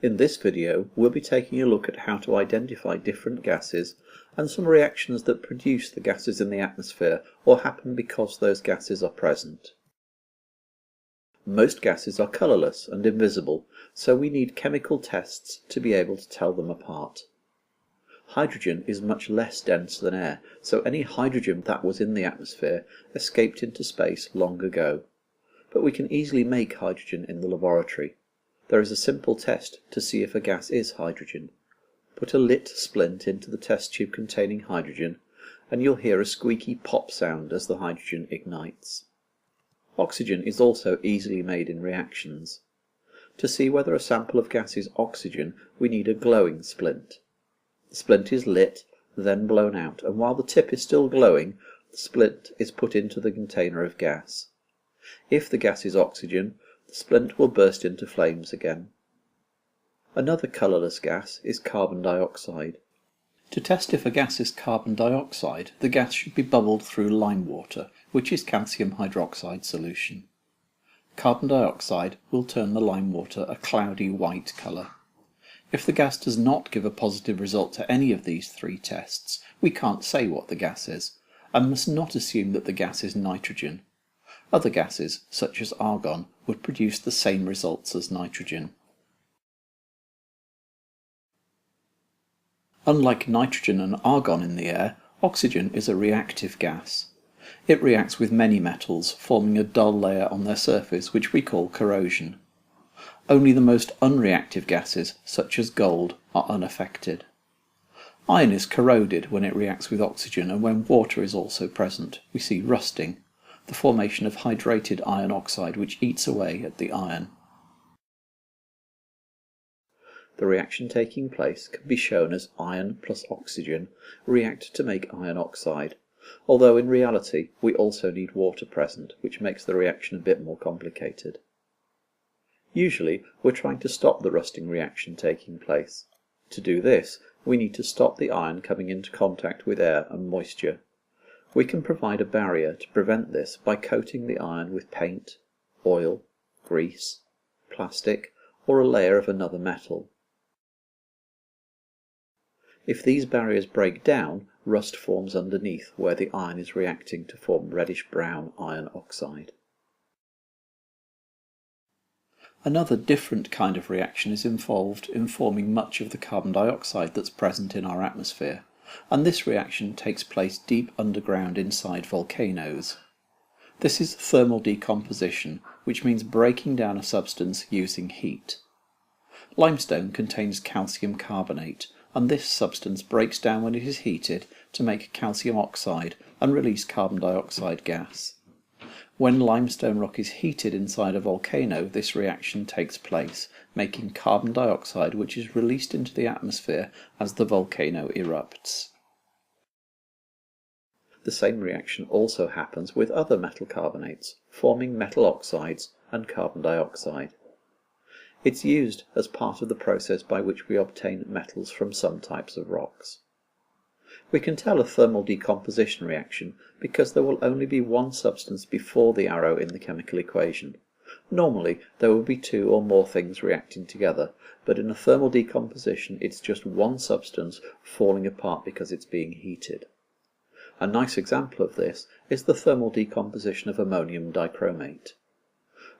In this video, we'll be taking a look at how to identify different gases and some reactions that produce the gases in the atmosphere or happen because those gases are present. Most gases are colourless and invisible, so we need chemical tests to be able to tell them apart. Hydrogen is much less dense than air, so any hydrogen that was in the atmosphere escaped into space long ago. But we can easily make hydrogen in the laboratory. There is a simple test to see if a gas is hydrogen. Put a lit splint into the test tube containing hydrogen, and you'll hear a squeaky pop sound as the hydrogen ignites. Oxygen is also easily made in reactions. To see whether a sample of gas is oxygen, we need a glowing splint. The splint is lit, then blown out, and while the tip is still glowing, the splint is put into the container of gas. If the gas is oxygen, the splint will burst into flames again. Another colourless gas is carbon dioxide. To test if a gas is carbon dioxide, the gas should be bubbled through lime water, which is calcium hydroxide solution. Carbon dioxide will turn the lime water a cloudy white colour. If the gas does not give a positive result to any of these three tests, we can't say what the gas is, and must not assume that the gas is nitrogen. Other gases, such as argon, would produce the same results as nitrogen. Unlike nitrogen and argon in the air, oxygen is a reactive gas. It reacts with many metals, forming a dull layer on their surface which we call corrosion. Only the most unreactive gases, such as gold, are unaffected. Iron is corroded when it reacts with oxygen, and when water is also present, we see rusting, the formation of hydrated iron oxide which eats away at the iron. The reaction taking place can be shown as iron plus oxygen react to make iron oxide, although in reality we also need water present, which makes the reaction a bit more complicated. Usually we're trying to stop the rusting reaction taking place. To do this, we need to stop the iron coming into contact with air and moisture. We can provide a barrier to prevent this by coating the iron with paint, oil, grease, plastic, or a layer of another metal. If these barriers break down, rust forms underneath where the iron is reacting to form reddish-brown iron oxide. Another different kind of reaction is involved in forming much of the carbon dioxide that's present in our atmosphere, and this reaction takes place deep underground inside volcanoes. This is thermal decomposition, which means breaking down a substance using heat. Limestone contains calcium carbonate, and this substance breaks down when it is heated to make calcium oxide and release carbon dioxide gas. When limestone rock is heated inside a volcano, this reaction takes place, making carbon dioxide which is released into the atmosphere as the volcano erupts. The same reaction also happens with other metal carbonates, forming metal oxides and carbon dioxide. It's used as part of the process by which we obtain metals from some types of rocks. We can tell a thermal decomposition reaction because there will only be one substance before the arrow in the chemical equation. Normally there will be two or more things reacting together, but in a thermal decomposition it's just one substance falling apart because it's being heated. A nice example of this is the thermal decomposition of ammonium dichromate.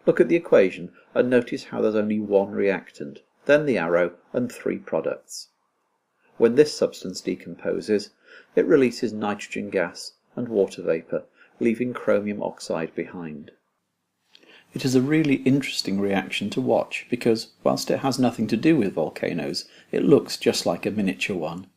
Look at the equation and notice how there's only one reactant, then the arrow and three products. When this substance decomposes, it releases nitrogen gas and water vapour, leaving chromium oxide behind. It is a really interesting reaction to watch because, whilst it has nothing to do with volcanoes, it looks just like a miniature one.